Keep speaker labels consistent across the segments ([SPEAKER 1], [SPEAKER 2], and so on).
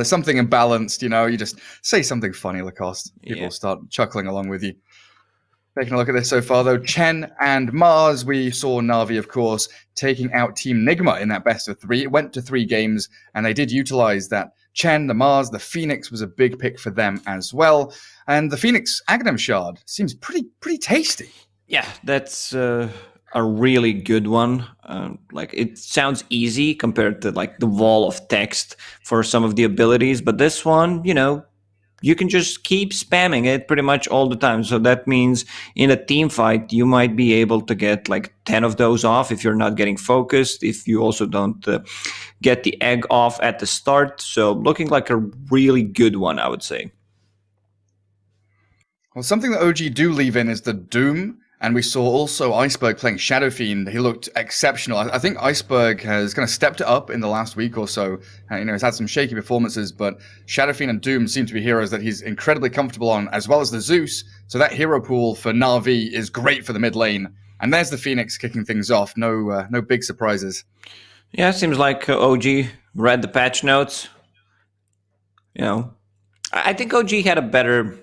[SPEAKER 1] there's something imbalanced, you just say something funny, Lacoste. People
[SPEAKER 2] Yeah.
[SPEAKER 1] start chuckling along with you. Taking a look at this so far, though, Chen and Mars, we saw Navi, of course, taking out Team Nigma in that best of 3. It went to 3 games, and they did utilize that. Chen, the Mars, the Phoenix was a big pick for them as well. And the Phoenix Aghanim Shard seems pretty tasty.
[SPEAKER 2] Yeah, that's a really good one. Like, it sounds easy compared to like the wall of text for some of the abilities, but this one, you can just keep spamming it pretty much all the time. So that means in a team fight, you might be able to get like 10 of those off if you're not getting focused, if you also don't get the egg off at the start. So looking like a really good one, I would say.
[SPEAKER 1] Well, something that OG do leave in is the Doom. And we saw also Iceberg playing Shadow Fiend. He looked exceptional. I think Iceberg has kind of stepped it up in the last week or so. He's had some shaky performances, but Shadow Fiend and Doom seem to be heroes that he's incredibly comfortable on, as well as the Zeus. So that hero pool for Na'Vi is great for the mid lane. And there's the Phoenix kicking things off. No big surprises.
[SPEAKER 2] Yeah, it seems like OG read the patch notes. I think OG had a better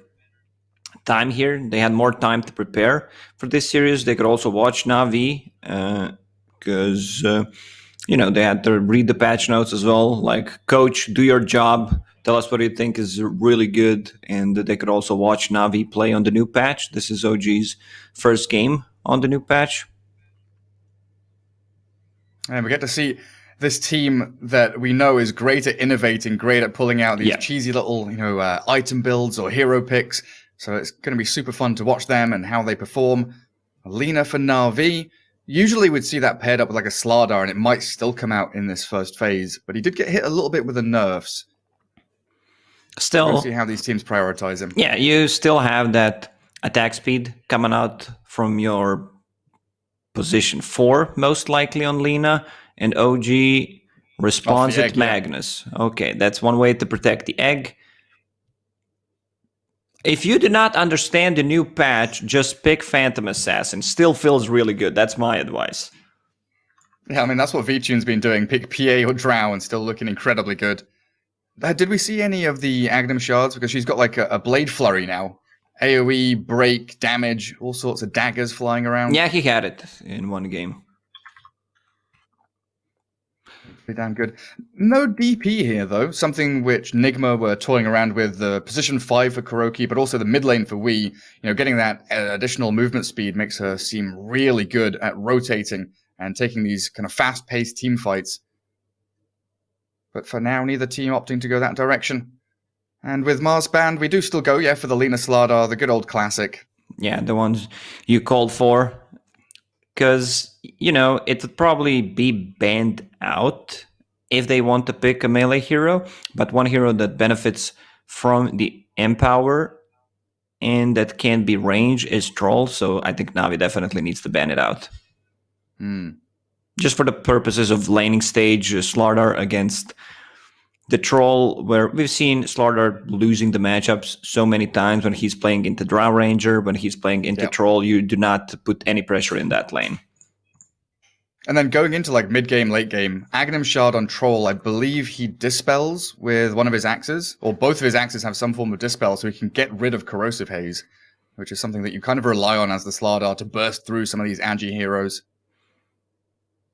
[SPEAKER 2] time here. They had more time to prepare for this series. They could also watch Navi because they had to read the patch notes as well. Like, coach, do your job. Tell us what you think is really good. And they could also watch Navi play on the new patch. This is OG's first game on the new patch.
[SPEAKER 1] And we get to see this team that we know is great at innovating, great at pulling out these cheesy little, item builds or hero picks. So it's going to be super fun to watch them and how they perform. Lina for Na'Vi. Usually we'd see that paired up with like a Slardar, and it might still come out in this first phase. But he did get hit a little bit with the nerfs.
[SPEAKER 2] Still,
[SPEAKER 1] we'll see how these teams prioritize him.
[SPEAKER 2] Yeah, you still have that attack speed coming out from your position 4, most likely on Lina. And OG responds with Magnus. Yeah. Okay, that's one way to protect the egg. If you do not understand the new patch, just pick Phantom Assassin. Still feels really good. That's my advice.
[SPEAKER 1] Yeah, I mean, that's what VTune's been doing. Pick PA or Drow and still looking incredibly good. Did we see any of the Aghanim Shards? Because she's got like a Blade Flurry now. AoE, break, damage, all sorts of daggers flying around.
[SPEAKER 2] Yeah, he had it in one game.
[SPEAKER 1] Pretty damn good. No DP here, though. Something which Nigma were toying around with. The position 5 for Kuroki, but also the mid lane for Wii. Getting that additional movement speed makes her seem really good at rotating and taking these kind of fast-paced team fights. But for now, neither team opting to go that direction. And with Mars Band, we do still go, for the Lina Slardar, the good old classic.
[SPEAKER 2] Yeah, the ones you called for. Because, it would probably be banned out if they want to pick a melee hero. But one hero that benefits from the Empower and that can be range is Troll. So I think Navi definitely needs to ban it out. Just for the purposes of laning stage, Slardar against the Troll, where we've seen Slardar losing the matchups so many times when he's playing into Drow Ranger, when he's playing into Troll, you do not put any pressure in that lane.
[SPEAKER 1] And then going into like mid-game, late-game, Aghanim Shard on Troll, I believe he dispels with one of his axes, or both of his axes have some form of dispel, so he can get rid of Corrosive Haze, which is something that you kind of rely on as the Slardar to burst through some of these Agi heroes.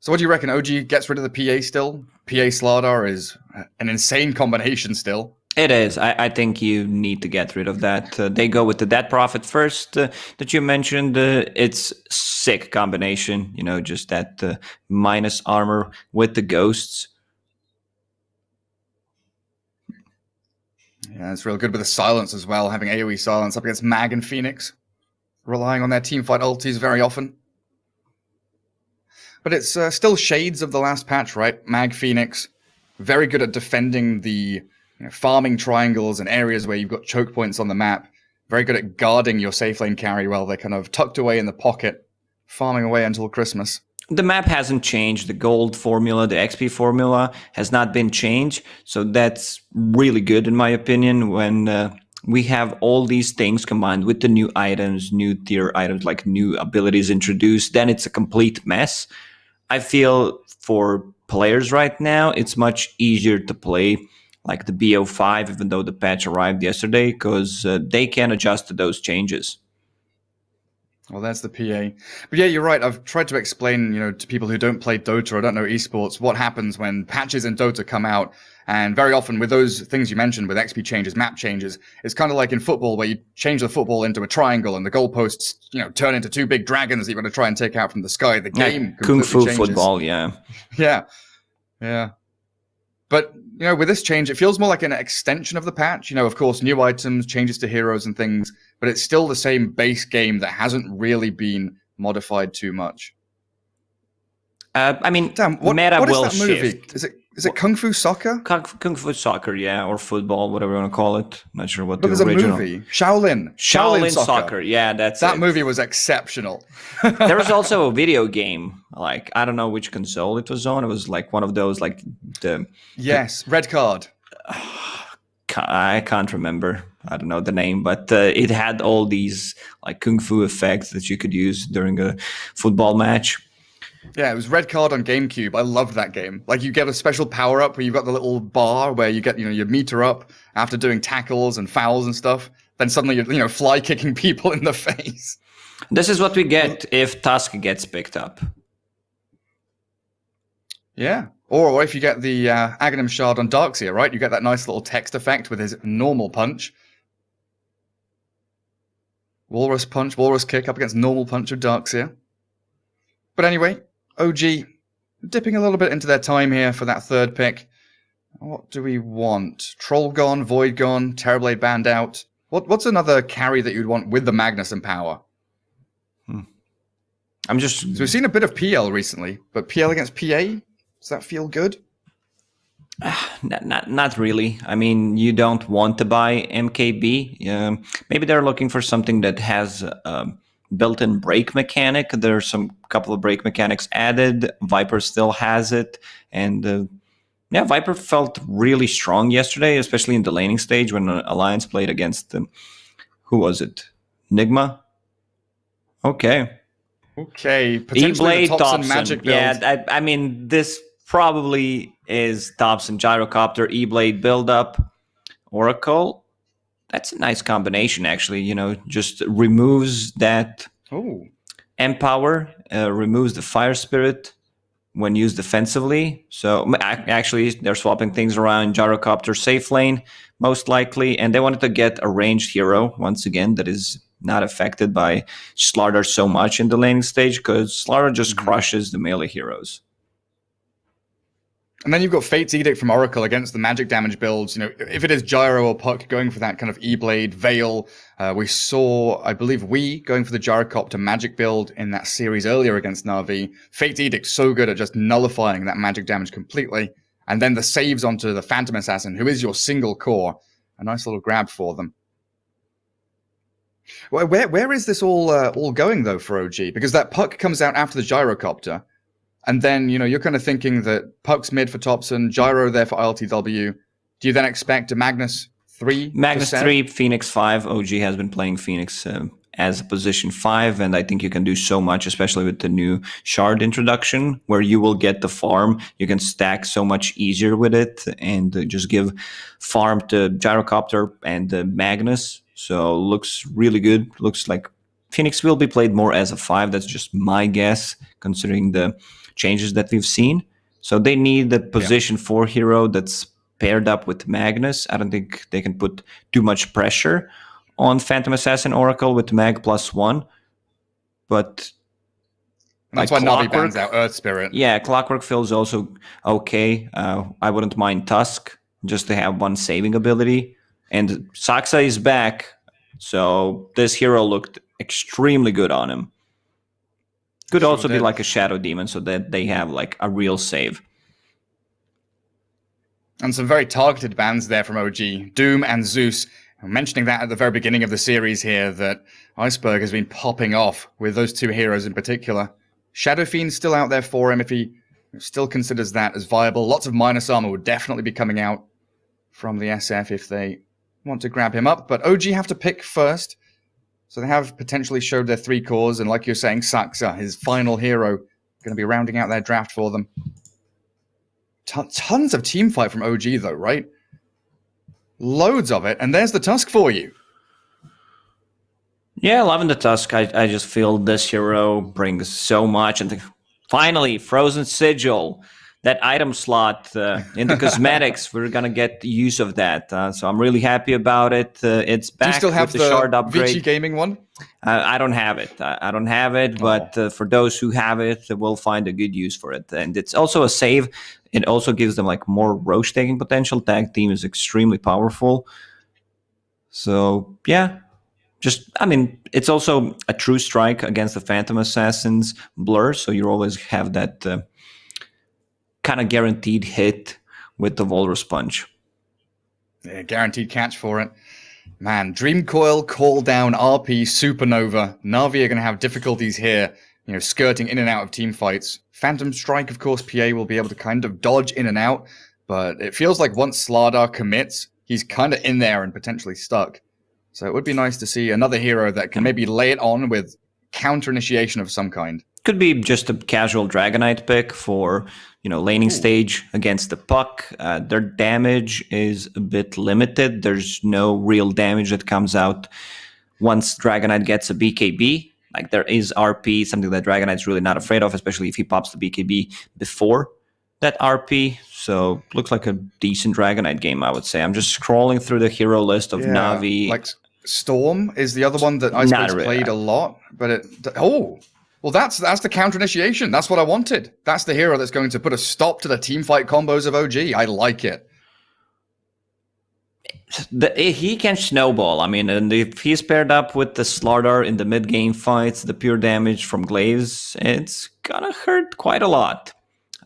[SPEAKER 1] So what do you reckon? OG gets rid of the PA still? PA Slardar is an insane combination still.
[SPEAKER 2] It is. I think you need to get rid of that. They go with the Dead Prophet first that you mentioned. It's sick combination, just that minus armor with the ghosts.
[SPEAKER 1] Yeah, it's real good with the silence as well, having AoE silence up against Mag and Phoenix, relying on their teamfight ultis very often. But it's still shades of the last patch, right? Mag, Phoenix, very good at defending the farming triangles and areas where you've got choke points on the map. Very good at guarding your safe lane carry while they're kind of tucked away in the pocket, farming away until Christmas.
[SPEAKER 2] The map hasn't changed. The gold formula, the XP formula has not been changed. So that's really good in my opinion when we have all these things combined with the new items, new tier items, like new abilities introduced. Then it's a complete mess. I feel for players right now, it's much easier to play like the BO5, even though the patch arrived yesterday, because they can adjust to those changes.
[SPEAKER 1] Well, that's the PA. But yeah, you're right. I've tried to explain, to people who don't play Dota or don't know esports, what happens when patches in Dota come out. And very often with those things you mentioned, with XP changes, map changes, it's kind of like in football where you change the football into a triangle and the goalposts, turn into two big dragons that you're going to try and take out from the sky. The game
[SPEAKER 2] Kung
[SPEAKER 1] completely
[SPEAKER 2] Fu
[SPEAKER 1] changes.
[SPEAKER 2] football, yeah.
[SPEAKER 1] Yeah. But, with this change, it feels more like an extension of the patch. Of course, new items, changes to heroes and things, but it's still the same base game that hasn't really been modified too much.
[SPEAKER 2] I mean,
[SPEAKER 1] Damn,
[SPEAKER 2] what will
[SPEAKER 1] that movie?
[SPEAKER 2] shift.
[SPEAKER 1] Is it Kung Fu Soccer?
[SPEAKER 2] Kung Fu Soccer, yeah, or football, whatever you want to call it. Not sure what
[SPEAKER 1] But
[SPEAKER 2] the
[SPEAKER 1] there's
[SPEAKER 2] original.
[SPEAKER 1] a movie, Shaolin
[SPEAKER 2] Soccer, yeah, that's
[SPEAKER 1] that
[SPEAKER 2] it.
[SPEAKER 1] movie was exceptional.
[SPEAKER 2] There was also a video game, like, I don't know which console it was on. It was like one of those, like
[SPEAKER 1] Red Card.
[SPEAKER 2] I can't remember. I don't know the name, but it had all these like kung fu effects that you could use during a football match.
[SPEAKER 1] Yeah, it was Red Card on GameCube. I loved that game. Like, you get a special power-up where you've got the little bar where you get, your meter up after doing tackles and fouls and stuff. Then suddenly you're, fly-kicking people in the face.
[SPEAKER 2] This is what we get if Tusk gets picked up.
[SPEAKER 1] Yeah. Or if you get the Aghanim Shard on Darkseer, right? You get that nice little text effect with his normal punch. Walrus punch, walrus kick up against normal punch of Darkseer. But anyway, OG dipping a little bit into their time here for that third pick. What do we want? Troll gone, Void gone, Terrorblade banned out. What's another carry that you'd want with the Magnus and power?
[SPEAKER 2] So
[SPEAKER 1] we've seen a bit of PL recently, but PL against PA? Does that feel good?
[SPEAKER 2] Not really. I mean, you don't want to buy MKB. Maybe they're looking for something that has a built-in break mechanic. There's some couple of break mechanics added. Viper still has it, and Viper felt really strong yesterday, especially in the laning stage when Alliance played against who was it? Nigma. Okay.
[SPEAKER 1] Potentially the Thompson magic build.
[SPEAKER 2] Yeah, I mean, this probably is Thompson Gyrocopter, E-Blade build-up, Oracle. That's a nice combination, actually. Just removes that Empower, removes the Fire Spirit when used defensively. So actually, they're swapping things around. Gyrocopter safe lane, most likely. And they wanted to get a ranged hero, once again, that is not affected by Slaughter so much in the laning stage, because Slaughter just crushes the melee heroes.
[SPEAKER 1] And then you've got Fate's Edict from Oracle against the magic damage builds. If it is Gyro or Puck going for that kind of E-Blade, Veil, we saw, I believe, going for the Gyrocopter magic build in that series earlier against NAVI. Fate's Edict so good at just nullifying that magic damage completely. And then the saves onto the Phantom Assassin, who is your single core. A nice little grab for them. Where is this all going, though, for OG? Because that Puck comes out after the Gyrocopter. And then, you're kind of thinking that Puck's mid for Thompson, Gyro there for ILTW. Do you then expect a Magnus 3?
[SPEAKER 2] Magnus 3, Phoenix 5. OG has been playing Phoenix as a position 5, and I think you can do so much, especially with the new Shard introduction, where you will get the farm. You can stack so much easier with it and just give farm to Gyrocopter and Magnus. So looks really good. Looks like Phoenix will be played more as a 5. That's just my guess, considering the changes that we've seen. So they need the position 4 hero that's paired up with Magnus. I don't think they can put too much pressure on Phantom Assassin Oracle with Mag +1. But
[SPEAKER 1] that's why Navi bans out Earth Spirit.
[SPEAKER 2] Yeah, Clockwork feels also okay. I wouldn't mind Tusk, just to have one saving ability. And Saksa is back, so this hero looked extremely good on him. Could also be like a Shadow Demon, so that they have like a real save.
[SPEAKER 1] And some very targeted bans there from OG. Doom and Zeus. I'm mentioning that at the very beginning of the series here, that Iceberg has been popping off with those two heroes in particular. Shadow Fiend's still out there for him if he still considers that as viable. Lots of minus armor would definitely be coming out from the SF if they want to grab him up. But OG have to pick first. So they have potentially showed their 3 cores, and like you're saying, Saksa, his final hero, going to be rounding out their draft for them. Tons of team fight from OG, though, right? Loads of it, and there's the Tusk for you.
[SPEAKER 2] Yeah, loving the Tusk. I just feel this hero brings so much. And finally, Frozen Sigil, that item slot in the cosmetics, we're going to get the use of that. So I'm really happy about it. It's back.
[SPEAKER 1] Do you still have
[SPEAKER 2] with the shard upgrade.
[SPEAKER 1] Vici Gaming one?
[SPEAKER 2] I don't have it. I don't have it, but for those who have it, we'll find a good use for it. And it's also a save. It also gives them like more roach taking potential. Tag team is extremely powerful. So yeah, it's also a true strike against the Phantom Assassin's Blur. So you always have that kind of guaranteed hit with the Walrus Punch.
[SPEAKER 1] Yeah, guaranteed catch for it. Man, Dream Coil, Call Down, RP, Supernova. Na'Vi are going to have difficulties here, skirting in and out of team fights. Phantom Strike, of course, PA will be able to kind of dodge in and out, but it feels like once Slardar commits, he's kind of in there and potentially stuck. So it would be nice to see another hero that can maybe lay it on with counter initiation of some kind.
[SPEAKER 2] Could be just a casual Dragonite pick for, laning stage against the puck. Their damage is a bit limited. There's no real damage that comes out once Dragonite gets a BKB. Like there is RP, something that Dragonite's really not afraid of, especially if he pops the BKB before that RP. So looks like a decent Dragonite game, I would say. I'm just scrolling through the hero list of Na'Vi.
[SPEAKER 1] Like Storm is the other one that Iceberg's played a lot, but well, that's the counter initiation. That's what I wanted. That's the hero that's going to put a stop to the team fight combos of OG. I like it.
[SPEAKER 2] He can snowball. I mean, and if he's paired up with the Slardar in the mid-game fights, the pure damage from Glaives, it's gonna hurt quite a lot.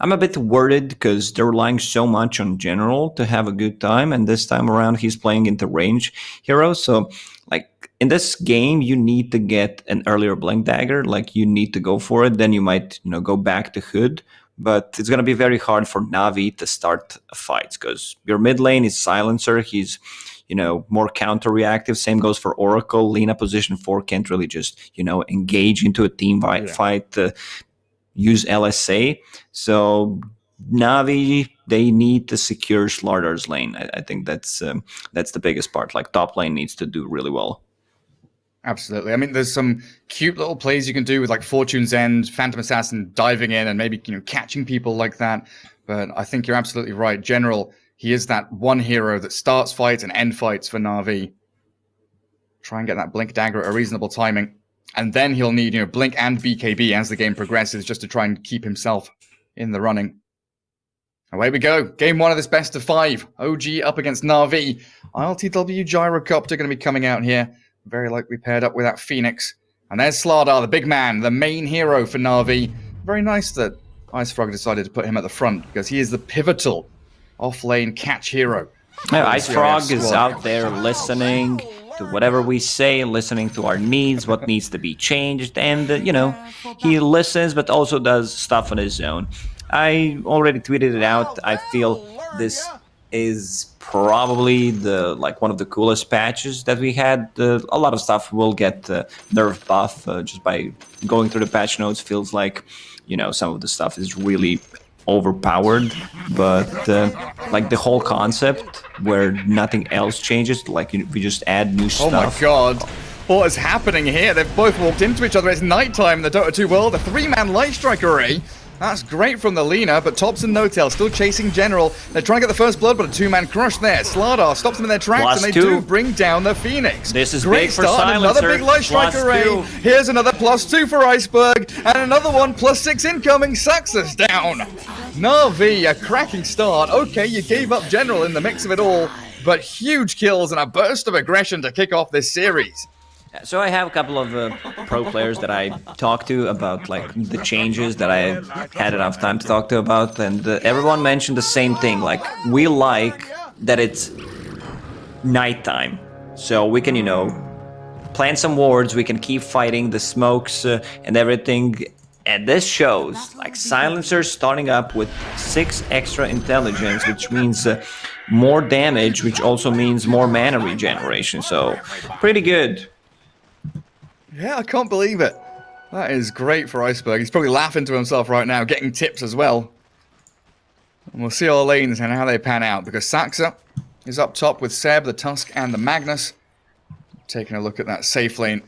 [SPEAKER 2] I'm a bit worried because they're relying so much on General to have a good time, and this time around he's playing into range hero. So, like, in this game, you need to get an earlier Blink Dagger. Like, you need to go for it. Then you might, go back to Hood. But it's going to be very hard for Na'Vi to start fights because your mid lane is Silencer. He's, more counter-reactive. Same goes for Oracle. Lina position 4 can't really just, engage into a team fight. Use LSA. So Na'Vi, they need to secure Slardar's lane. I think that's the biggest part. Like top lane needs to do really well.
[SPEAKER 1] Absolutely. I mean, there's some cute little plays you can do with like Fortune's End, Phantom Assassin diving in and maybe, catching people like that. But I think you're absolutely right. General, he is that one hero that starts fights and end fights for Na'Vi. Try and get that Blink Dagger at a reasonable timing. And then he'll need, Blink and BKB as the game progresses just to try and keep himself in the running. Away we go. Game 1 of this best of 5. OG up against Na'Vi. ILTW Gyrocopter going to be coming out here. Very likely paired up with that Phoenix. And there's Slardar, the big man, the main hero for Na'Vi. Very nice that IceFrog decided to put him at the front because he is the pivotal off-lane catch hero.
[SPEAKER 2] IceFrog is out there listening to whatever we say, listening to our needs, what needs to be changed, and, he listens but also does stuff on his own. I already tweeted it out. I feel this is probably one of the coolest patches that we had. A lot of stuff will get nerf buff just by going through the patch notes. Feels like, some of the stuff is really overpowered, but the whole concept where nothing else changes, like we just add new stuff.
[SPEAKER 1] Oh my god. What is happening here? They've both walked into each other. It's nighttime in the Dota 2 world. A 3-man Light Strike array. That's great from the Lina, but Tops and No-Tail still chasing General. They're trying to get the first blood, but a 2-man crush there. Slardar stops them in their tracks, and they do bring down the Phoenix.
[SPEAKER 2] This is
[SPEAKER 1] great
[SPEAKER 2] big for
[SPEAKER 1] start,
[SPEAKER 2] Silencer.
[SPEAKER 1] Another big Light Strike array.
[SPEAKER 2] +2.
[SPEAKER 1] Here's another +2 for Iceberg, and another one +6 incoming. Sucks us down. Na'Vi, a cracking start. Okay, you gave up General in the mix of it all, but huge kills and a burst of aggression to kick off this series.
[SPEAKER 2] So I have a couple of pro players that I talked to about the changes that I had enough time to talk to about, and everyone mentioned the same thing. We like that it's nighttime, so we can plant some wards, we can keep fighting the smokes and everything. And this shows Silencer starting up with 6 extra intelligence, which means more damage, which also means more mana regeneration. So pretty good.
[SPEAKER 1] Yeah, I can't believe it. That is great for Iceberg. He's probably laughing to himself right now, getting tips as well. And we'll see our lanes and how they pan out, because Saxa, is up top with Seb, the Tusk, and the Magnus. Taking a look at that safe lane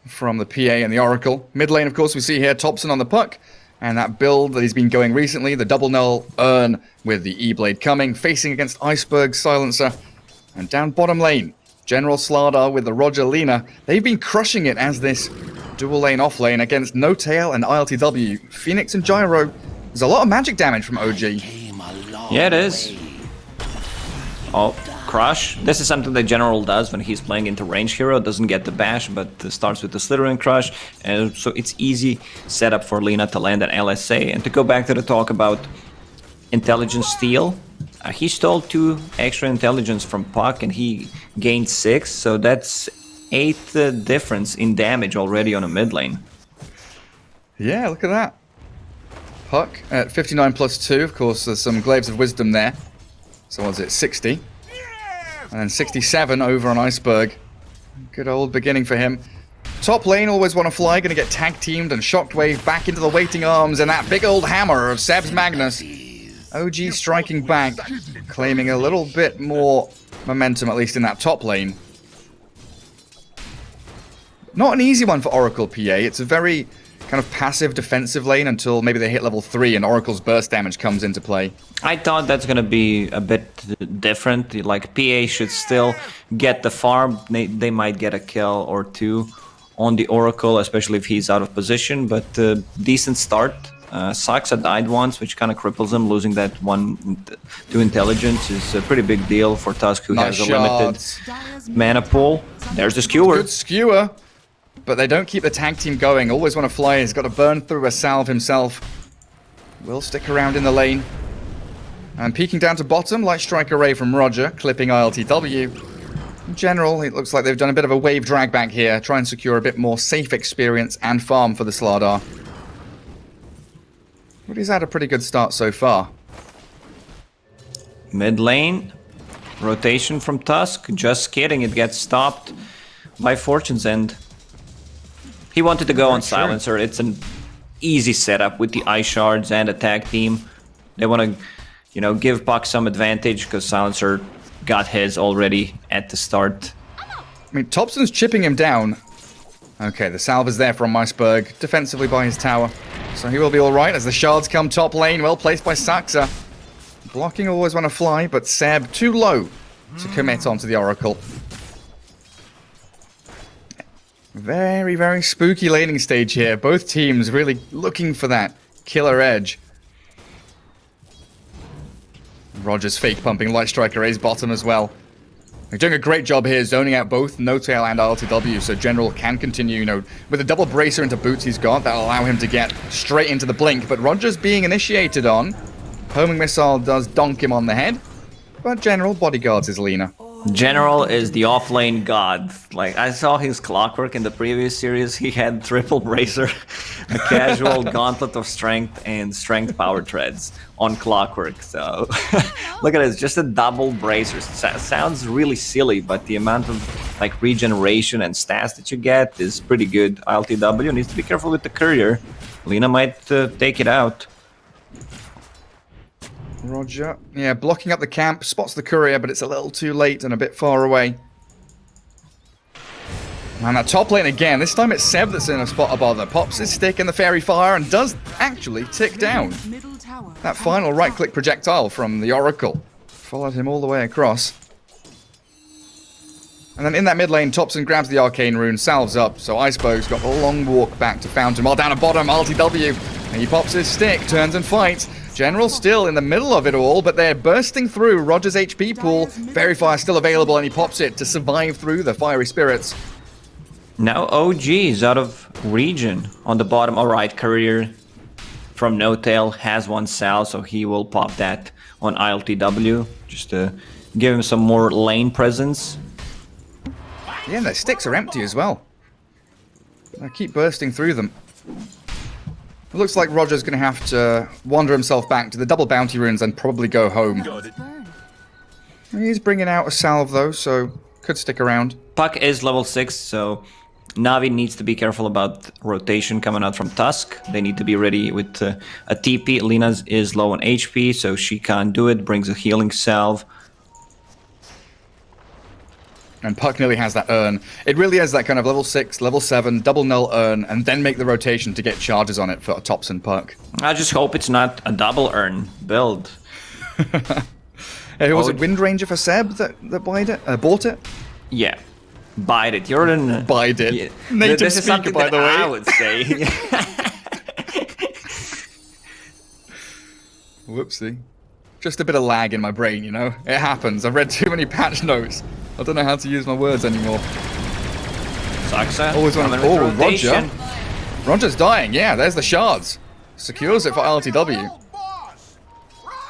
[SPEAKER 1] from the PA and the Oracle. Mid lane, of course, we see here Topson on the puck. And that build that he's been going recently, the double null Urn with the E-Blade coming, facing against Iceberg Silencer. And down bottom lane, General Slardar with the Roger Lina. They've been crushing it as this dual lane off lane against No Tail and ILTW. Phoenix and Gyro. There's a lot of magic damage from OG.
[SPEAKER 2] Yeah, it is. Oh, Crush. This is something that General does when he's playing into range hero. Doesn't get the bash, but starts with the Slithering Crush. And so it's easy setup for Lina to land an LSA. And to go back to the talk about intelligence steal, he stole 2 extra intelligence from Puck and he gained 6. So that's 8 difference in damage already on a mid lane.
[SPEAKER 1] Yeah, look at that. Puck at 59 plus 2. Of course, there's some Glaives of Wisdom there. So what's it, 60? And then 67 over on Iceberg. Good old beginning for him. Top lane, always want to fly, going to get tag teamed and Shockwave back into the waiting arms and that big old hammer of Seb's Magnus. OG striking back, claiming a little bit more momentum, at least in that top lane. Not an easy one for Oracle PA. It's a very kind of passive defensive lane until maybe they hit level 3 and Oracle's burst damage comes into play.
[SPEAKER 2] I thought that's going to be a bit different. Like, PA should still get the farm. They might get a kill or 2 on the Oracle, especially if he's out of position. But decent start. Saksa died once, which kind of cripples him. Losing that 1 to intelligence is a pretty big deal for Tusk, who has a limited mana pool. There's the skewer.
[SPEAKER 1] Good skewer. But they don't keep the tag team going. Always want to fly. He's got to burn through a salve himself. Will stick around in the lane. And peeking down to bottom, Light Strike Array from Roger, clipping ILTW. In general, it looks like they've done a bit of a wave drag back here. Try and secure a bit more safe experience and farm for the Slardar. But he's had a pretty good start so far.
[SPEAKER 2] Mid lane. Rotation from Tusk. Just kidding, it gets stopped by Fortune's End. He wanted to go on Silencer. It's an easy setup with the Ice Shards and a tag team. They want to, you know, give Puck some advantage because Silencer got his already at the start.
[SPEAKER 1] I mean, Topson's chipping him down. Okay, the salve is there from Iceberg, defensively by his tower. So he will be alright as the shards come top lane, well placed by Saksa. Blocking always want to fly, but Seb too low to commit onto the Oracle. Very, very spooky laning stage here. Both teams really looking for that killer edge. Roger's fake pumping Light Strike Array's bottom as well. They're doing a great job here, zoning out both No Tail and ILTW, so General can continue, you know, with a double bracer into boots he's got, that'll allow him to get straight into the blink, but Roger's being initiated on. Homing Missile does donk him on the head, but General bodyguards his Lina.
[SPEAKER 2] General is the offlane god. Like, I saw his clockwork in the previous series. He had triple bracer, a casual gauntlet of strength, and strength power treads on clockwork. So look at this, just a double bracer. Sounds really silly, but the amount of like regeneration and stats that you get is pretty good. ILTW needs to be careful with the courier. Lina might take it out.
[SPEAKER 1] Roger, yeah, blocking up the camp, spots the courier, but it's a little too late and a bit far away. And that top lane again, this time it's Seb that's in a spot of bother. Pops his stick in the Fairy Fire and does actually tick down. That final right-click projectile from the Oracle followed him all the way across. And then in that mid lane, Topson grabs the Arcane Rune, salves up, so Iceberg's got a long walk back to Fountain. While down at bottom, ILTW, and he pops his stick, turns and fights. General still in the middle of it all, but they're bursting through Roger's HP pool. Fairy Fire still available, and he pops it to survive through the Fiery Spirits.
[SPEAKER 2] Now OG is out of region on the bottom. Alright, Courier from No Tail has 1 sal, so he will pop that on ILTW, just to give him some more lane presence.
[SPEAKER 1] Yeah, and their sticks are empty as well. I keep bursting through them. It looks like Roger's going to have to wander himself back to the double bounty runes and probably go home. He's bringing out a salve though, so could stick around.
[SPEAKER 2] Puck is level 6, so Navi needs to be careful about rotation coming out from Tusk. They need to be ready with a TP. Lina is low on HP, so she can't do it. Brings a healing salve.
[SPEAKER 1] And Puck nearly has that urn. It really is that kind of level 6, level 7, double null urn, and then make the rotation to get charges on it for Tops and Puck.
[SPEAKER 2] I just hope it's not a double urn build.
[SPEAKER 1] Hey, was it Wind Ranger for Seb that bought it?
[SPEAKER 2] Yeah. Bide it. You're an...
[SPEAKER 1] Bide it.
[SPEAKER 2] Yeah.
[SPEAKER 1] Native
[SPEAKER 2] this is
[SPEAKER 1] speaker,
[SPEAKER 2] something
[SPEAKER 1] by
[SPEAKER 2] that
[SPEAKER 1] the way.
[SPEAKER 2] I would say.
[SPEAKER 1] Whoopsie. Just a bit of lag in my brain, you know? It happens. I've read too many patch notes. I don't know how to use my words anymore.
[SPEAKER 2] Saxa.
[SPEAKER 1] Always want to... Oh, Roger. Roger's dying. Yeah, there's the shards. Secures it for LTW.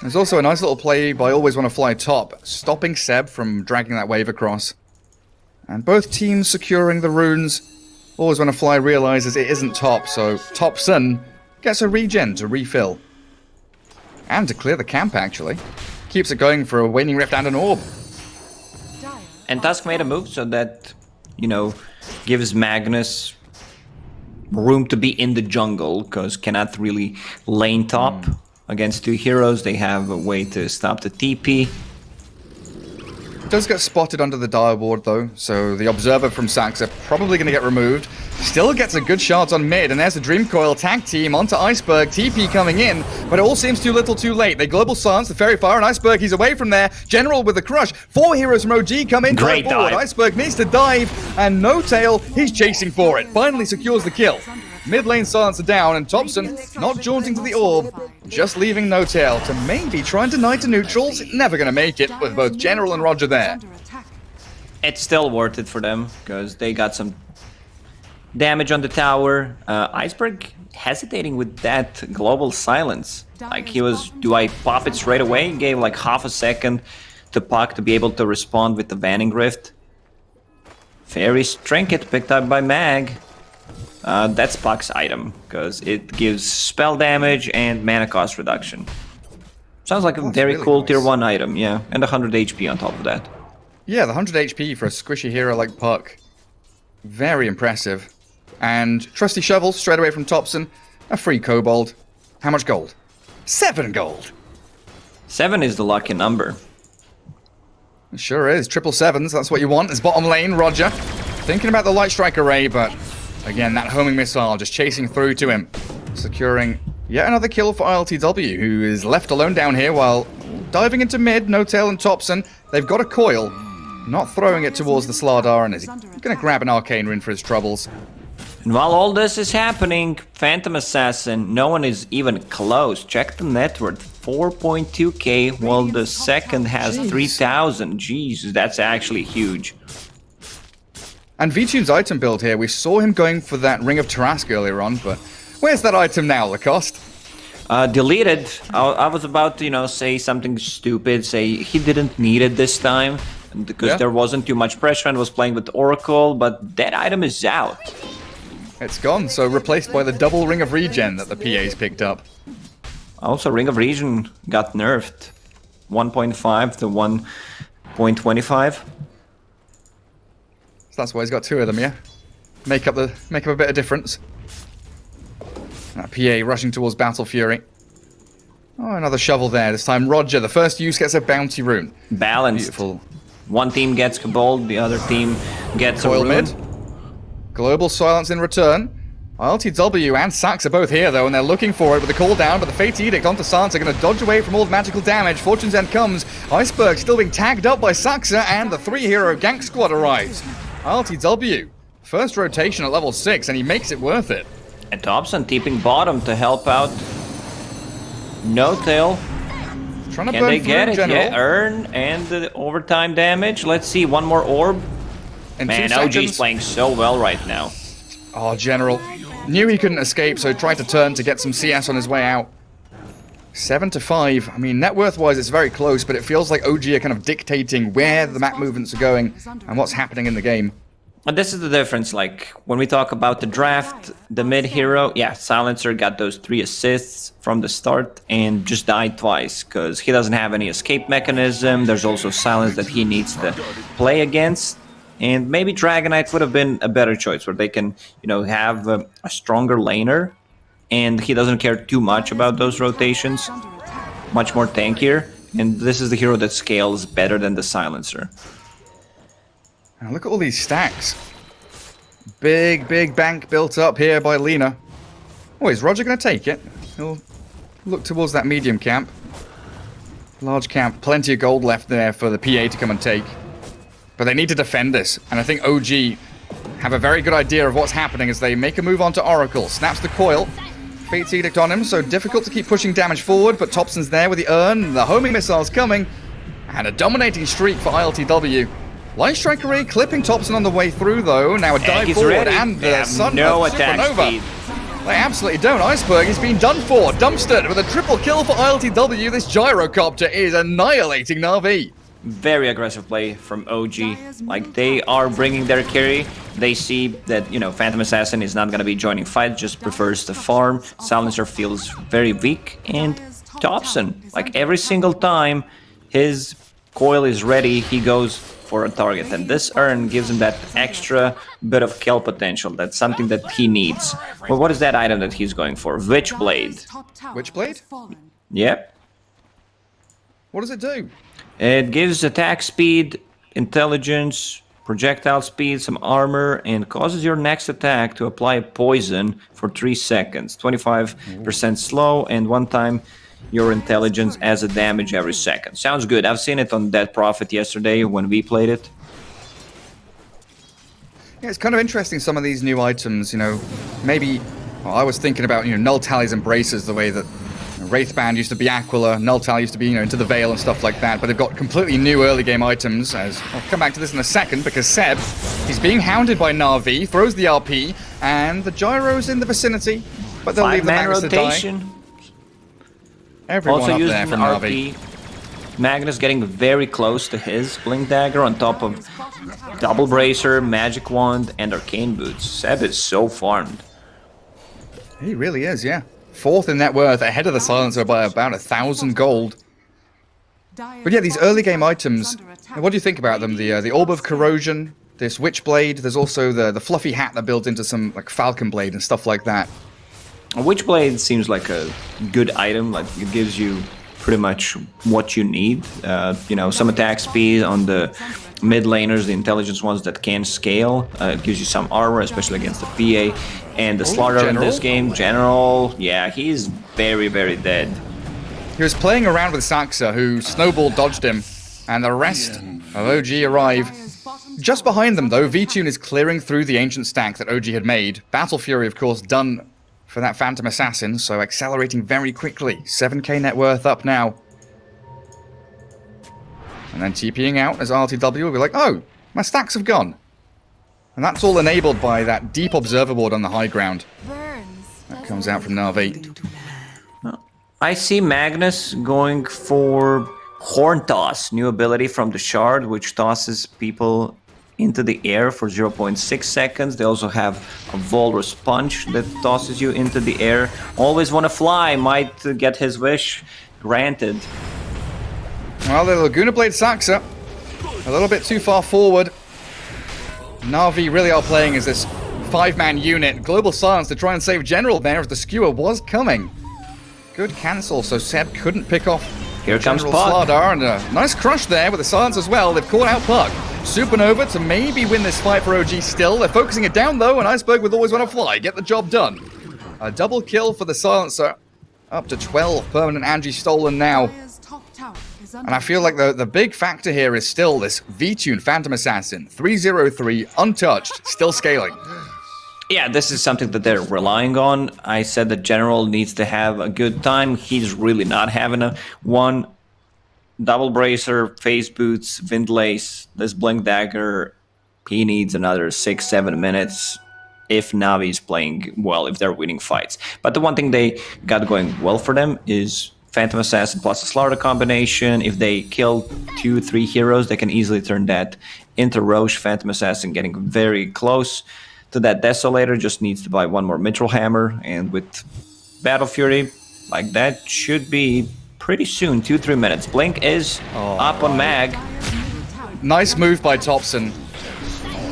[SPEAKER 1] There's also a nice little play by Always Want to Fly top, stopping Seb from dragging that wave across. And both teams securing the runes. Always Want to Fly realizes it isn't top, so Topson gets a regen to refill. And to clear the camp, actually. Keeps it going for a Waning Rift and an Orb.
[SPEAKER 2] And Tusk made a move so that, you know, gives Magnus room to be in the jungle, because cannot really lane top. Against two heroes, they have a way to stop the TP.
[SPEAKER 1] It does get spotted under the dire ward, though, so the Observer from Saxa probably going to get removed. Still gets a good shot on mid, and there's the Dream Coil tag team onto Iceberg. TP coming in, but it all seems too little too late. They global silence the Fairy Fire, and Iceberg, he's away from there. General with the crush. 4 heroes from OG come in.
[SPEAKER 2] Great
[SPEAKER 1] forward.
[SPEAKER 2] dive.
[SPEAKER 1] Iceberg needs to dive, and No Tail, he's chasing for it. Finally secures the kill. Mid lane silencer down, and Thompson not jaunting to the orb, just leaving No Tail to maybe try and deny to neutrals. Never gonna make it with both General and Roger there.
[SPEAKER 2] It's still worth it for them, because they got some damage on the tower. Iceberg hesitating with that global silence. Like he was, do I pop it straight away? Gave like half a second to Puck to be able to respond with the Vanning Rift. Fairy's Trinket picked up by Mag. That's Puck's item, because it gives spell damage and mana cost reduction. Sounds like a very
[SPEAKER 1] really
[SPEAKER 2] cool
[SPEAKER 1] nice.
[SPEAKER 2] tier 1 item, yeah. And 100 HP on top of that.
[SPEAKER 1] Yeah, the 100 HP for a squishy hero like Puck. Very impressive. And trusty shovel straight away from Topson. A free kobold. How much gold? 7 gold.
[SPEAKER 2] 7 is the lucky number.
[SPEAKER 1] It sure is. Triple sevens, that's what you want. It's bottom lane, Roger. Thinking about the light strike array, but again, that homing missile just chasing through to him. Securing yet another kill for ILTW, who is left alone down here while diving into mid. No Tail and Topson. They've got a coil. Not throwing it towards the Slardar, and is he going to grab an Arcane Rune for his troubles?
[SPEAKER 2] And while all this is happening, Phantom Assassin, no one is even close. Check the net worth, 4.2k, while the second has 3,000. Jeez, that's actually huge.
[SPEAKER 1] And VTune's item build here, we saw him going for that Ring of Tarask earlier on, but where's that item now, Lacoste?
[SPEAKER 2] Deleted. I was about to, you know, say something stupid, say he didn't need it this time, because there wasn't too much pressure and was playing with Oracle, but that item is out.
[SPEAKER 1] It's gone, so replaced by the double Ring of Regen that the PA's picked up.
[SPEAKER 2] Also, Ring of Regen got nerfed. 1.5 to 1.25.
[SPEAKER 1] So that's why he's got 2 of them, yeah? Make up a bit of difference. That PA rushing towards Battle Fury. Oh, another shovel there. This time Roger, the first use, gets a bounty rune.
[SPEAKER 2] Balanced.
[SPEAKER 1] Beautiful.
[SPEAKER 2] One team gets Cabal, the other team gets a
[SPEAKER 1] Coil
[SPEAKER 2] rune.
[SPEAKER 1] mid. Global silence in return. LTW and Sax are both here though, and they're looking for it with the cooldown, but the Fate Edict onto Silence are going to dodge away from all the magical damage. Fortune's End comes. Iceberg still being tagged up by Saxa, and the 3-hero gank squad arrives. LTW, first rotation at level 6, and he makes it worth it.
[SPEAKER 2] And Thompson tipping bottom to help out No Tail.
[SPEAKER 1] Trying to
[SPEAKER 2] Can
[SPEAKER 1] burn
[SPEAKER 2] they
[SPEAKER 1] through
[SPEAKER 2] get it?
[SPEAKER 1] General.
[SPEAKER 2] Yeah, earn and the overtime damage. Let's see, one more orb.
[SPEAKER 1] In
[SPEAKER 2] Man,
[SPEAKER 1] 2
[SPEAKER 2] OG's
[SPEAKER 1] seconds.
[SPEAKER 2] playing so well right now.
[SPEAKER 1] Oh, General. Knew he couldn't escape, so tried to turn to get some CS on his way out. 7 to 5. I mean, net worth-wise, it's very close, but it feels like OG are kind of dictating where the map movements are going and what's happening in the game.
[SPEAKER 2] And this is the difference, like, when we talk about the draft, the mid-hero, yeah, Silencer got those 3 assists from the start and just died twice, because he doesn't have any escape mechanism. There's also Silence that he needs to play against. And maybe Dragonite would have been a better choice, where they can, you know, have a stronger laner, and he doesn't care too much about those rotations, much more tankier, and this is the hero that scales better than the Silencer.
[SPEAKER 1] Now look at all these stacks. Big bank built up here by Lena. Oh, is Roger going to take it? He'll look towards that medium camp. Large camp, plenty of gold left there for the PA to come and take. But they need to defend this, and I think OG have a very good idea of what's happening as they make a move onto Oracle. Snaps the coil. Fate's Edict on him, so difficult to keep pushing damage forward, but Thompson's there with the urn, the homing missiles coming, and a dominating streak for ILTW. Light Strike Array clipping Thompson on the way through, though. Now a dive forward,
[SPEAKER 2] ready.
[SPEAKER 1] and the Sun
[SPEAKER 2] no attack
[SPEAKER 1] Supernova.
[SPEAKER 2] speed.
[SPEAKER 1] They absolutely don't. Iceberg is being done for. Dumpstered with a triple kill for ILTW. This gyrocopter is annihilating Na'Vi.
[SPEAKER 2] Very aggressive play from OG. Like, they are bringing their carry. They see that, you know, Phantom Assassin is not going to be joining fight, just prefers to farm. Silencer feels very weak. And Thompson, like, every single time his coil is ready, he goes for a target. And this urn gives him that extra bit of kill potential. That's something that he needs. Well, what is that item that he's going for? Witchblade.
[SPEAKER 1] Witchblade?
[SPEAKER 2] Yep.
[SPEAKER 1] What does it do?
[SPEAKER 2] It gives attack speed, intelligence, projectile speed, some armor, and causes your next attack to apply poison for 3 seconds. 25% slow, and one time your intelligence as a damage every second. Sounds good. I've seen it on Dead Prophet yesterday when we played it.
[SPEAKER 1] Yeah, it's kind of interesting, some of these new items, you know, maybe... Well, I was thinking about, you know, Null Tally's Embraces, the way that Wraithband used to be Aquila, Null Tally used to be, you know, Into the Veil and stuff like that, but they've got completely new early game items, as I'll come back to this in a second, because Seb, he's being hounded by Na'Vi, throws the RP, and the Gyro's in the vicinity, but they'll leave the Magnus to die. Everyone
[SPEAKER 2] Also
[SPEAKER 1] up
[SPEAKER 2] used
[SPEAKER 1] there
[SPEAKER 2] an
[SPEAKER 1] from
[SPEAKER 2] RP.
[SPEAKER 1] Na'Vi.
[SPEAKER 2] Magnus getting very close to his Blink Dagger on top of Double Bracer, Magic Wand, and Arcane Boots. Seb is so farmed.
[SPEAKER 1] He really is, yeah. 4th in net worth, ahead of the Silencer by about 1,000 gold. But yeah, these early game items, what do you think about them? The Orb of Corrosion, this Witchblade, there's also the fluffy hat that builds into some like Falcon Blade and stuff like that.
[SPEAKER 2] A Witchblade seems like a good item, like it gives you pretty much what you need. You know, some attack speed on the mid laners, the intelligence ones that can scale. It gives you some armor, especially against the PA. And the Slaughter in this game, General, yeah, he's very dead.
[SPEAKER 1] He was playing around with Saxa, who snowball dodged him, and the rest of OG arrive. Just behind them, though, V-Tune is clearing through the ancient stack that OG had made. Battle Fury, of course, done for that Phantom Assassin, so accelerating very quickly. 7k net worth up now. And then TPing out as RTW will be like, oh, my stacks have gone. And that's all enabled by that deep observer board on the high ground. That comes out from Na'Vi.
[SPEAKER 2] I see Magnus going for Horn Toss, new ability from the Shard, which tosses people into the air for 0.6 seconds. They also have a Walrus Punch that tosses you into the air. Always want to fly, might get his wish granted.
[SPEAKER 1] Well, the Laguna Blade Saxa, a little bit too far forward. Na'Vi really are playing as this 5-man unit. Global Silence to try and save General there as the Skewer was coming. Good cancel, so Seb couldn't pick off
[SPEAKER 2] Here comes
[SPEAKER 1] General
[SPEAKER 2] Puck.
[SPEAKER 1] Slardar, and a nice crush there with the Silence as well. They've caught out Puck. Supernova to maybe win this fight for OG still. They're focusing it down though, and Iceberg would always want to fly. Get the job done. A double kill for the Silencer. Up to 12 permanent Angie stolen now. And I feel like the big factor here is still this V-Tune Phantom Assassin. 303, untouched, still scaling.
[SPEAKER 2] Yeah, this is something that they're relying on. I said that General needs to have a good time. He's really not having a one. Double Bracer, Face Boots, Windlace, this Blink Dagger. He needs another 6-7 minutes if Navi's playing well, if they're winning fights. But the one thing they got going well for them is Phantom Assassin plus a Slaughter combination. If they kill 2-3 heroes, they can easily turn that into Roche. Phantom Assassin getting very close to that Desolator, just needs to buy one more Mithril Hammer, and with Battle Fury, like that should be pretty soon, 2-3 minutes. Blink is up on Mag.
[SPEAKER 1] Nice move by Thompson.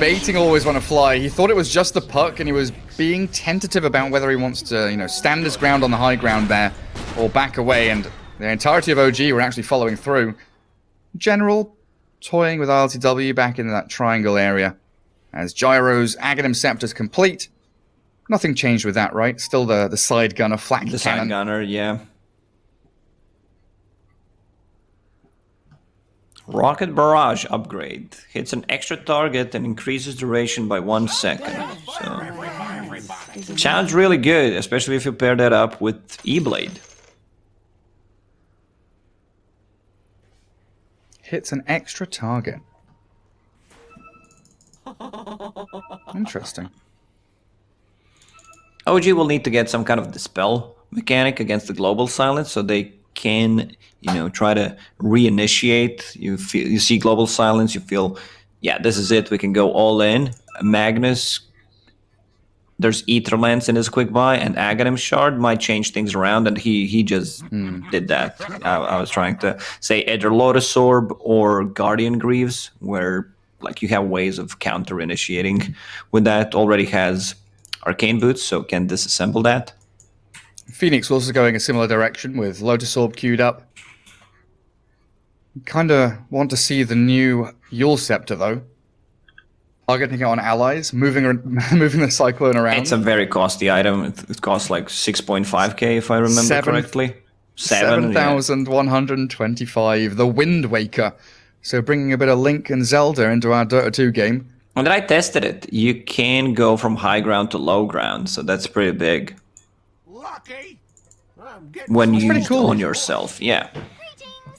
[SPEAKER 1] Baiting always want to fly. He thought it was just the Puck, and he was being tentative about whether he wants to, you know, stand his ground on the high ground there, or back away, and the entirety of OG were actually following through. General toying with RLTW back in that triangle area. As Gyro's Aghanim Scepter's complete. Nothing changed with that, right? Still the side gunner, flak
[SPEAKER 2] The
[SPEAKER 1] cannon.
[SPEAKER 2] side gunner, yeah. Rocket Barrage upgrade. Hits an extra target and increases duration by 1 second. So, sounds really good, especially if you pair that up with E-Blade.
[SPEAKER 1] Hits an extra target. Interesting.
[SPEAKER 2] OG will need to get some kind of dispel mechanic against the global silence, so they can, try to reinitiate. You see global silence, you feel, yeah, this is it. We can go all in. Magnus, there's Ether Lance in his quick buy, and Aghanim Shard might change things around, and he just did that. I was trying to say either Lotus Orb or Guardian Greaves, where like you have ways of counter initiating with that. Already has Arcane Boots, so can disassemble that.
[SPEAKER 1] Phoenix also going a similar direction with Lotus Orb queued up. Kind of want to see the new Yule Scepter, though. Targeting it on allies, moving the Cyclone around.
[SPEAKER 2] It's a very costly item. It costs like 6.5k if I remember correctly.
[SPEAKER 1] 7,125. Yeah. The Wind Waker. So bringing a bit of Link and Zelda into our Dota 2 game.
[SPEAKER 2] When I tested it, you can go from high ground to low ground, so that's pretty big. When you use it on yourself, yeah.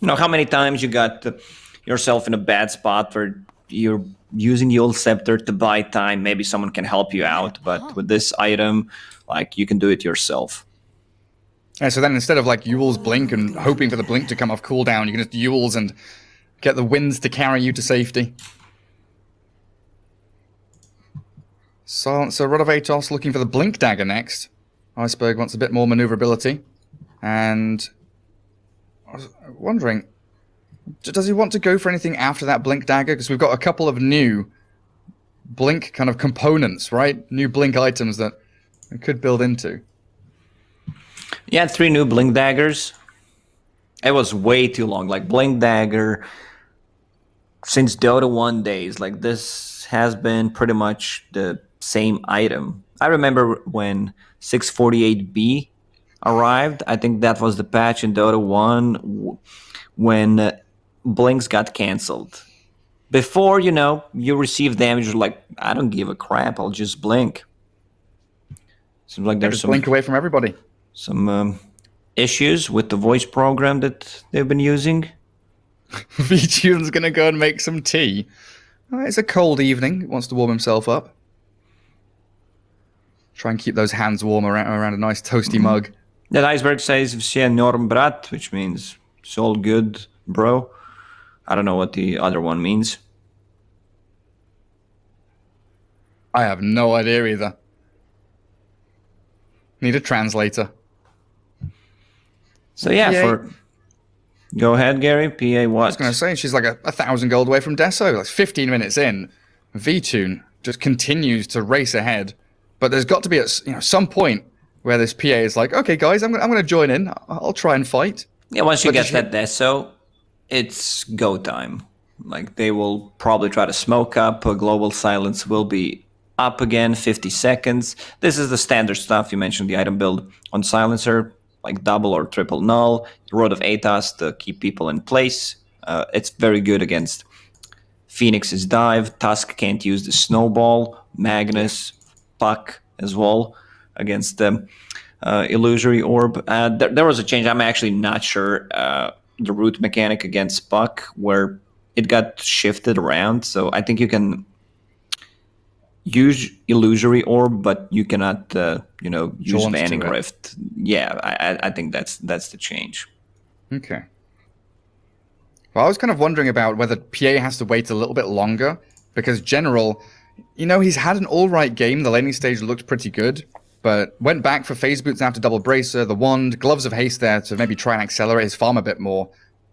[SPEAKER 2] You know how many times you got yourself in a bad spot where you're using Yule Scepter to buy time, maybe someone can help you out, but with this item, like, you can do it yourself.
[SPEAKER 1] Yeah, so then instead of like Yule's Blink and hoping for the Blink to come off cooldown, you can just Yule's and get the winds to carry you to safety. So Rodovatos looking for the Blink Dagger next. Iceberg wants a bit more maneuverability. And I was wondering, does he want to go for anything after that Blink Dagger? Because we've got a couple of new Blink kind of components, right? New Blink items that we could build into.
[SPEAKER 2] Yeah, 3 new Blink Daggers. It was way too long. Like, Blink Dagger, since Dota 1 days, like, this has been pretty much the same item. I remember when 648B arrived. I think that was the patch in Dota 1 when Blinks got cancelled. Before, you receive damage, you're like, I don't give a crap, I'll just blink. Seems like there's some
[SPEAKER 1] blink away from everybody.
[SPEAKER 2] Some issues with the voice program that they've been using.
[SPEAKER 1] VTune's gonna go and make some tea. It's a cold evening. He wants to warm himself up. Try and keep those hands warm around a nice toasty mug.
[SPEAKER 2] That Iceberg says "Vse norm brat," which means it's all good, bro. I don't know what the other one means.
[SPEAKER 1] I have no idea either. Need a translator.
[SPEAKER 2] So yeah, go ahead, Gary. PA what?
[SPEAKER 1] I was going to say, she's like 1,000 gold away from Deso. Like 15 minutes in, VTune just continues to race ahead. But there's got to be some point where this PA is like, okay, guys, I'm going to join in. I'll try and fight.
[SPEAKER 2] Yeah, once you get that Deso, it's go time. Like, they will probably try to smoke up. Global silence will be up again, 50 seconds. This is the standard stuff. You mentioned the item build on silencer, like double or triple null. Rod of Atos to keep people in place. It's very good against Phoenix's dive. Tusk can't use the snowball. Magnus, Puck as well against the illusory orb. There was a change. I'm actually not sure the root mechanic against Puck where it got shifted around. So I think you can use illusory orb, but you cannot, use Banning Rift. Yeah, I think that's the change.
[SPEAKER 1] Okay. Well, I was kind of wondering about whether PA has to wait a little bit longer, because General, he's had an all-right game. The laning stage looked pretty good, but went back for phase boots after double bracer, the wand, gloves of haste there to maybe try and accelerate his farm a bit more.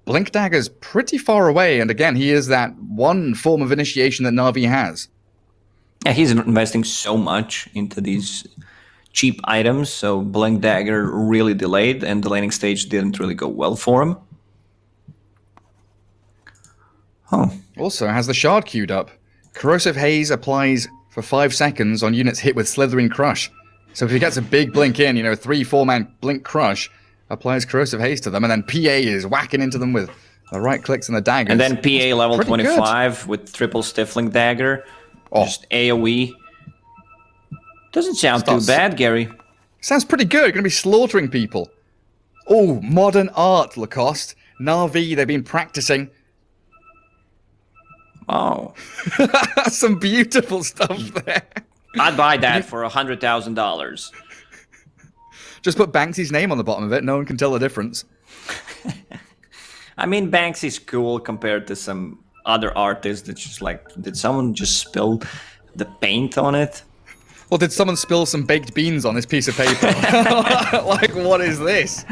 [SPEAKER 1] Blink Dagger's pretty far away, and again, he is that one form of initiation that Navi has.
[SPEAKER 2] Yeah, he's investing so much into these cheap items, so Blink Dagger really delayed, and the laning stage didn't really go well for him. Oh.
[SPEAKER 1] Also has the shard queued up. Corrosive Haze applies for 5 seconds on units hit with Slithering Crush. So if he gets a big blink in, 3-4 man blink crush, applies Corrosive Haze to them, and then PA is whacking into them with the right clicks and the daggers.
[SPEAKER 2] And then PA level
[SPEAKER 1] pretty
[SPEAKER 2] 25
[SPEAKER 1] good.
[SPEAKER 2] with triple Stifling Dagger.
[SPEAKER 1] Oh.
[SPEAKER 2] Just AoE. Doesn't sound too bad, Gary.
[SPEAKER 1] Sounds pretty good. Going to be slaughtering people. Oh, modern art, Lacoste. NAVI, they've been practicing.
[SPEAKER 2] Oh.
[SPEAKER 1] Some beautiful stuff there.
[SPEAKER 2] I'd buy that for $100,000.
[SPEAKER 1] Just put Banksy's name on the bottom of it. No one can tell the difference.
[SPEAKER 2] I mean, Banksy's cool compared to some other artists that just like, did someone just spill the paint on it?
[SPEAKER 1] Well, did someone spill some baked beans on this piece of paper? Like, what is this?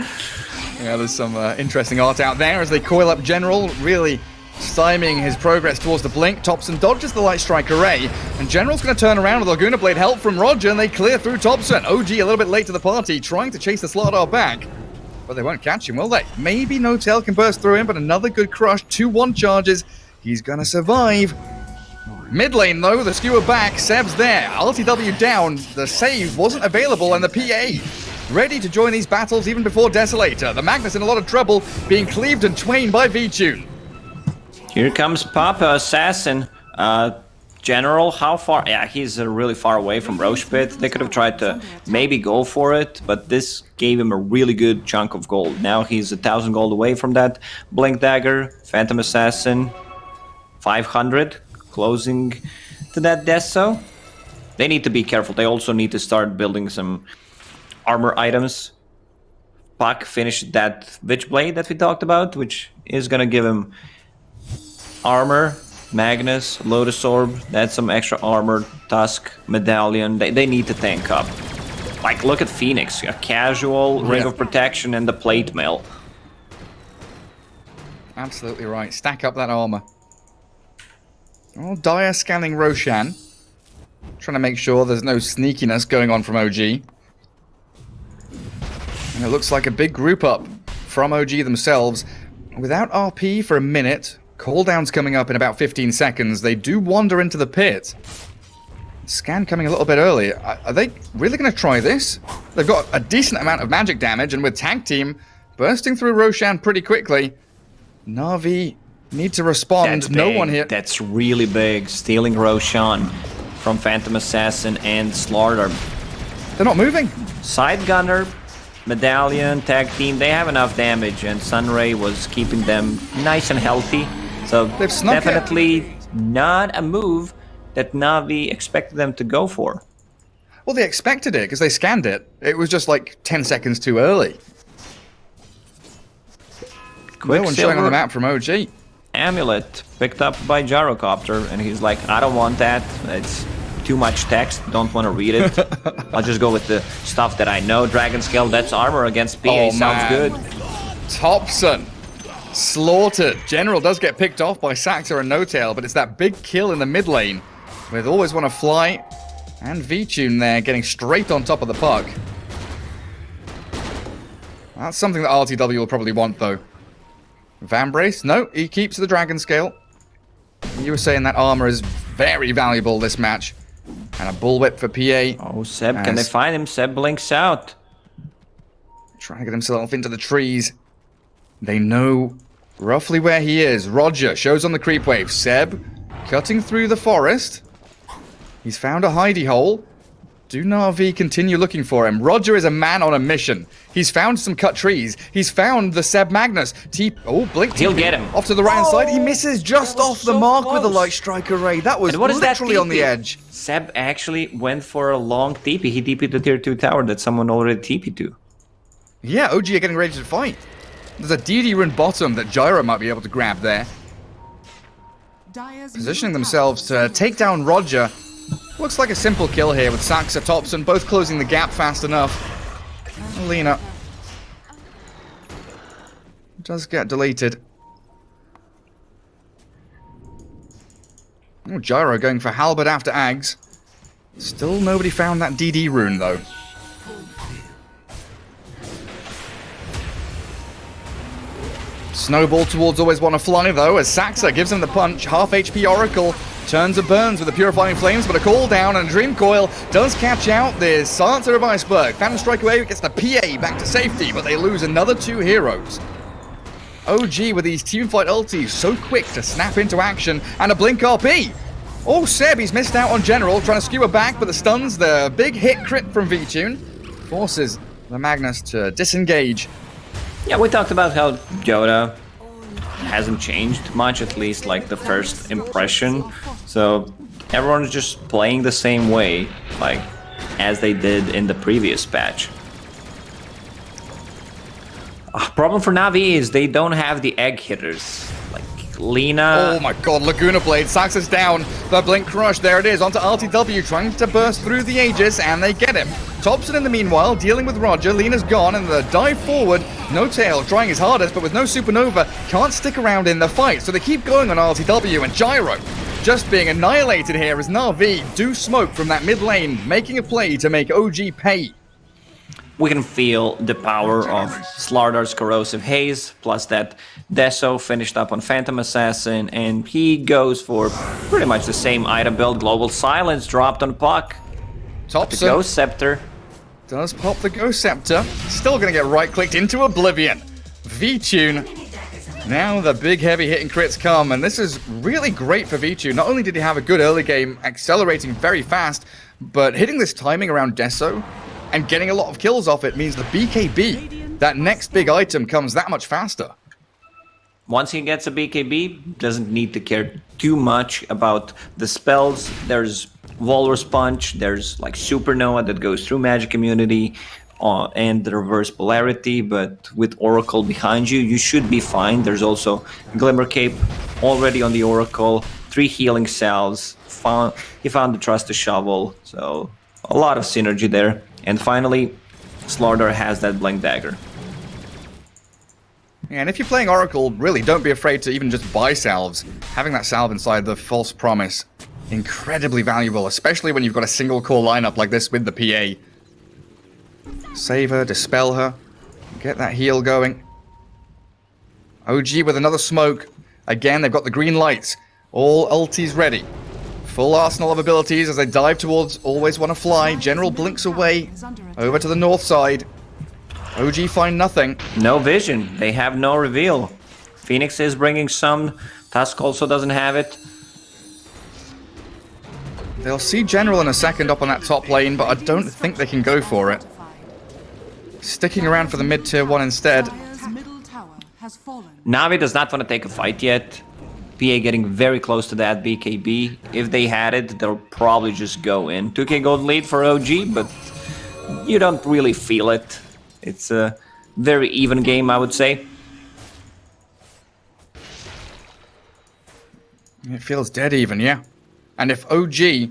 [SPEAKER 1] Yeah, there's some interesting art out there as they coil up General, really stymieing his progress towards the blink. Thompson dodges the Light Strike array, and General's going to turn around with Laguna Blade help from Roger, and they clear through Thompson. OG a little bit late to the party, trying to chase the Slardar back. But they won't catch him, will they? Maybe No Tail can burst through him, but another good crush. 2-1 charges. He's going to survive. Mid lane, though, the skewer back. Seb's there. RTW down. The save wasn't available, and the PA ready to join these battles even before Desolator. The Magnus in a lot of trouble, being cleaved and twain by V-Tune.
[SPEAKER 2] Here comes Papa Assassin. General, how far? Yeah, he's really far away from Roche Pit. They could have tried to maybe go for it, but this gave him a really good chunk of gold. Now he's 1,000 gold away from that Blink Dagger, Phantom Assassin, 500, closing to that Deso. They need to be careful. They also need to start building some armor items. Puck finished that Witchblade that we talked about, which is gonna give him armor, Magnus, Lotus Orb, that's some extra armor, Tusk, Medallion. They need to tank up. Like, look at Phoenix, a casual Ring of Protection and the Plate Mail.
[SPEAKER 1] Absolutely right. Stack up that armor. Oh, Dire scanning Roshan. Trying to make sure there's no sneakiness going on from OG. And it looks like a big group up from OG themselves. Without RP for a minute, cooldown's coming up in about 15 seconds. They do wander into the pit. Scan coming a little bit early. Are they really going to try this? They've got a decent amount of magic damage, and with Tag Team bursting through Roshan pretty quickly, Na'Vi need to respond. No one here.
[SPEAKER 2] That's really big. Stealing Roshan from Phantom Assassin and Slardar.
[SPEAKER 1] They're not moving.
[SPEAKER 2] Side Gunner, Medallion, Tag Team, they have enough damage, and Sunray was keeping them nice and healthy. So definitely not a move that Na'Vi expected them to go for.
[SPEAKER 1] Well, they expected it because they scanned it. It was just like 10 seconds too early. No one showing on the map from OG.
[SPEAKER 2] Amulet picked up by Gyrocopter, and he's like, I don't want that. It's too much text. Don't want to read it. I'll just go with the stuff that I know. Dragon Scale, that's armor against PA. Sounds good.
[SPEAKER 1] Thompson slaughtered. General does get picked off by Saxer and No Tail, but it's that big kill in the mid lane with Always Want to Fly and V-Tune there getting straight on top of the puck. That's something that RTW will probably want, though. Vambrace? No, he keeps the Dragon Scale. You were saying that armor is very valuable this match. And a Bullwhip for PA.
[SPEAKER 2] Oh, Seb, can they find him? Seb blinks out.
[SPEAKER 1] Trying to get himself into the trees. They know roughly where he is. Roger shows on the creep wave. Seb cutting through the forest. He's found a hidey hole. Do Na'Vi continue looking for him? Roger is a man on a mission. He's found some cut trees. He's found the Seb Magnus. Blink.
[SPEAKER 2] He'll get him.
[SPEAKER 1] Off to the right hand side. He misses just off the mark with the Light Strike array. That was literally on the edge.
[SPEAKER 2] Seb actually went for a long TP. He TP'd the tier 2 tower that someone already TP'd to.
[SPEAKER 1] Yeah, OG are getting ready to fight. There's a DD rune bottom that Gyro might be able to grab there. Positioning themselves to take down Roger. Looks like a simple kill here with Saxa, Thompson, both closing the gap fast enough. Alina does get deleted. Oh, Gyro going for Halberd after Ags. Still nobody found that DD rune, though. Snowball towards Always Wanna Fly, though, as Saxa gives him the punch. Half HP Oracle turns and burns with the Purifying Flames, but a call down, and Dream Coil does catch out the Silencer of Iceberg. Phantom Strike away gets the PA back to safety, but they lose another 2 heroes. OG with these teamfight ultis so quick to snap into action, and a Blink RP. Oh, Seb, he's missed out on General, trying to skewer back, but the stuns, the big hit crit from V-Tune, forces the Magnus to disengage.
[SPEAKER 2] Yeah, we talked about how DOTA hasn't changed much, at least like the first impression. So everyone's just playing the same way, like as they did in the previous patch. Problem for NAVI is they don't have the egg hitters. Like Lina.
[SPEAKER 1] Oh my god, Laguna Blade, Saxa's down. The Blink Crush, there it is, onto RTW, trying to burst through the Aegis, and they get him. Thompson in the meanwhile, dealing with Roger. Lina's gone, and the dive forward. No Tail trying his hardest, but with no Supernova, can't stick around in the fight, so they keep going on RTW, and Gyro just being annihilated here as Na'Vi do smoke from that mid lane, making a play to make OG pay.
[SPEAKER 2] We can feel the power of Slardar's Corrosive Haze, plus that Deso finished up on Phantom Assassin, and he goes for pretty much the same item build. Global Silence dropped on Puck.
[SPEAKER 1] Thompson
[SPEAKER 2] The Ghost Scepter
[SPEAKER 1] does pop the Ghost Scepter. Still going to get right-clicked into Oblivion. V-Tune. Now the big heavy hitting crits come, and this is really great for V-Tune. Not only did he have a good early game, accelerating very fast, but hitting this timing around Deso and getting a lot of kills off it means the BKB, that next big item, comes that much faster.
[SPEAKER 2] Once he gets a BKB, doesn't need to care too much about the spells. There's Walrus Punch, there's like Supernova that goes through Magic Immunity, and the Reverse Polarity, but with Oracle behind you, you should be fine. There's also Glimmer Cape already on the Oracle, 3 healing cells, he found the Trusted Shovel, so a lot of synergy there. And finally, Slardar has that Blink Dagger.
[SPEAKER 1] And if you're playing Oracle, really don't be afraid to even just buy salves. Having that salve inside the False Promise, incredibly valuable, especially when you've got a single core lineup like this with the PA. Save her, dispel her, get that heal going. OG with another smoke. Again, they've got the green lights. All ultis ready. Full arsenal of abilities as they dive towards Always Wanna Fly. General blinks away. Over to the north side. OG find nothing.
[SPEAKER 2] No vision. They have no reveal. Phoenix is bringing some. Tusk also doesn't have it.
[SPEAKER 1] They'll see General in a second up on that top lane, but I don't think they can go for it. Sticking around for the mid-tier 1 instead.
[SPEAKER 2] Navi does not want to take a fight yet. PA getting very close to that BKB. If they had it, they'll probably just go in. 2k gold lead for OG, but you don't really feel it. It's a very even game, I would say.
[SPEAKER 1] It feels dead even, yeah. And if OG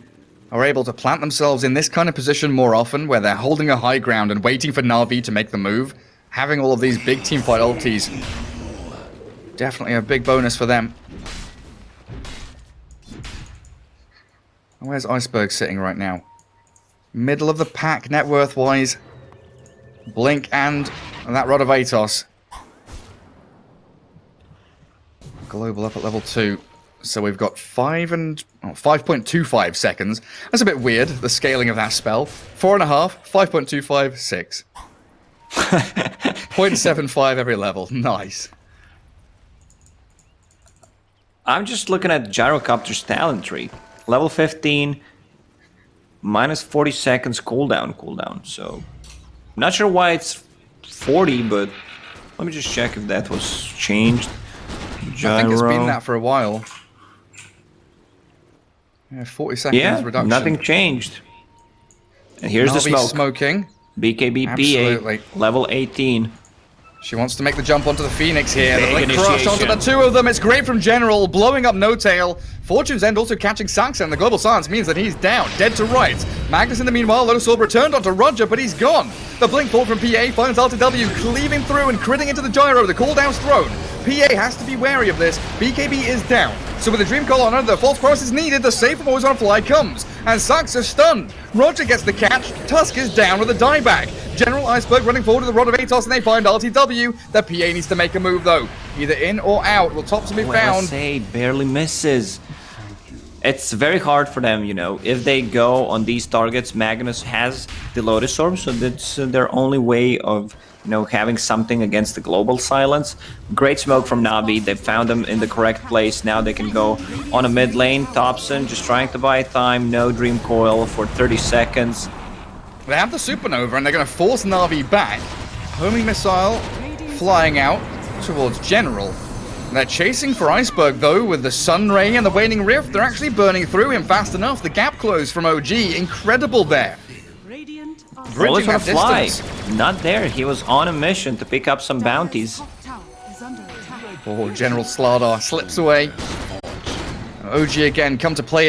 [SPEAKER 1] are able to plant themselves in this kind of position more often, where they're holding a high ground and waiting for Na'Vi to make the move, having all of these big teamfight ultis, definitely a big bonus for them. Where's Iceberg sitting right now? Middle of the pack, net worth-wise. Blink and that Rod of Atos. Global up at level 2. So we've got 5.25 seconds. That's a bit weird, the scaling of that spell. 4.5, 5.25, 6. 0.75 every level. Nice.
[SPEAKER 2] I'm just looking at Gyrocopter's talent tree. Level 15, minus 40 seconds cooldown. So, not sure why it's 40, but let me just check if that was changed. Gyro.
[SPEAKER 1] I think it's been that for a while. Yeah, 40 seconds reduction.
[SPEAKER 2] Nothing changed. And here's the smoke.
[SPEAKER 1] Smoking.
[SPEAKER 2] BKB
[SPEAKER 1] Absolutely.
[SPEAKER 2] PA, level 18.
[SPEAKER 1] She wants to make the jump onto the Phoenix here. The
[SPEAKER 2] Big
[SPEAKER 1] Blink Crush onto the 2 of them. It's great from General, blowing up No Tail. Fortune's End also catching Saxa, and the Global Silence means that he's down, dead to rights. Magnus in the meanwhile, Low Sword returned onto Roger, but he's gone. The Blink Bolt from PA finds RTW, cleaving through and critting into the Gyro. The cooldown's thrown. PA has to be wary of this. BKB is down. So with the Dream Call on her, the False Promise is needed. The save from Always on a Fly comes. And Saxa's stunned. Roger gets the catch. Tusk is down with a dieback. General Iceberg running forward to the Rod of Atos, and they find RTW. The PA needs to make a move though. Either in or out. Will Thompson be found?
[SPEAKER 2] LSA barely misses. It's very hard for them, you know. If they go on these targets, Magnus has the Lotus Orb, so that's their only way of, you know, having something against the global silence. Great smoke from Navi. They found them in the correct place. Now they can go on a mid lane. Thompson just trying to buy time. No Dream Coil for 30 seconds.
[SPEAKER 1] They have the Supernova, and they're going to force Navi back. Homing missile flying out towards General. They're chasing for Iceberg, though, with the Sun Ray and the Waning Rift. They're actually burning through him fast enough. The gap close from OG, incredible there.
[SPEAKER 2] Rollers on a
[SPEAKER 1] that
[SPEAKER 2] fly.
[SPEAKER 1] distance.
[SPEAKER 2] Not there. He was on a mission to pick up some bounties.
[SPEAKER 1] Oh, General Slardar slips away. OG again come to play in this